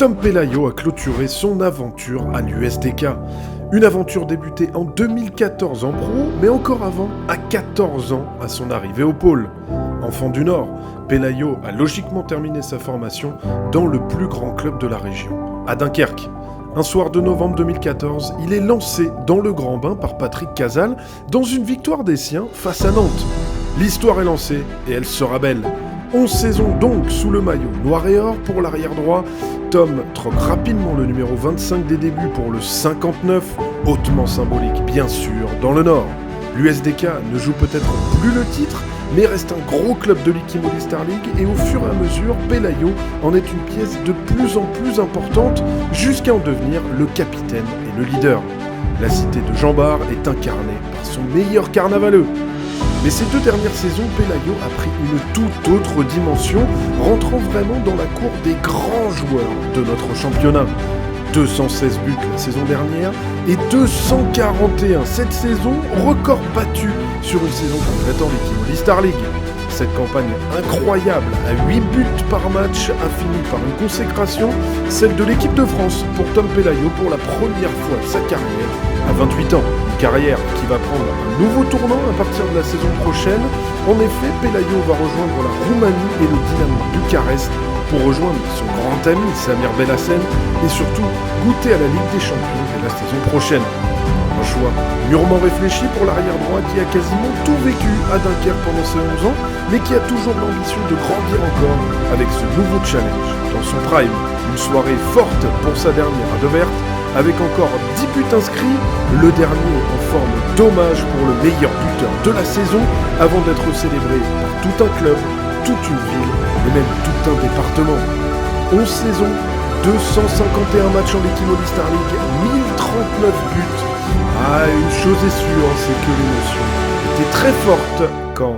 Tom Pelayo a clôturé son aventure à l'USDK. Une aventure débutée en 2014 en pro, mais encore avant, à 14 ans à son arrivée au pôle. Enfant du Nord, Pelayo a logiquement terminé sa formation dans le plus grand club de la région, à Dunkerque. Un soir de novembre 2014, il est lancé dans le grand bain par Patrick Casal dans une victoire des siens face à Nantes. L'histoire est lancée et elle sera belle. 11 saisons donc sous le maillot noir et or pour l'arrière droit. Tom troque rapidement le numéro 25 des débuts pour le 59, hautement symbolique bien sûr dans le Nord. L'USDK ne joue peut-être plus le titre, mais reste un gros club de l'Ikimoli Star League et au fur et à mesure, Pelayo en est une pièce de plus en plus importante jusqu'à en devenir le capitaine et le leader. La cité de Jean Bart est incarnée par son meilleur carnavaleux. Mais ces 2 dernières saisons, Pelayo a pris une toute autre dimension, rentrant vraiment dans la cour des grands joueurs de notre championnat. 216 buts la saison dernière et 241 cette saison, record battu sur une saison complète en l'Ikimoli Star League. Cette campagne incroyable à 8 buts par match a fini par une consécration, celle de l'équipe de France pour Tom Pelayo pour la première fois de sa carrière à 28 ans. Une carrière qui va prendre un nouveau tournant à partir de la saison prochaine. En effet, Pelayo va rejoindre la Roumanie et le Dynamo Bucarest pour rejoindre son grand ami Samir Belhassen et surtout goûter à la Ligue des Champions dès la saison prochaine. Un choix mûrement réfléchi pour l'arrière droit qui a quasiment tout vécu à Dunkerque pendant ses 11 ans, mais qui a toujours l'ambition de grandir encore avec ce nouveau challenge. Dans son prime, une soirée forte pour sa dernière à Devert, avec encore 10 buts inscrits, le dernier en forme d'hommage pour le meilleur buteur de la saison, avant d'être célébré par tout un club, toute une ville et même tout un département. 11 saisons, 251 matchs en l'Ikimoli Star League, 1039 buts. Ah, une chose est sûre, c'est que l'émotion était très forte quand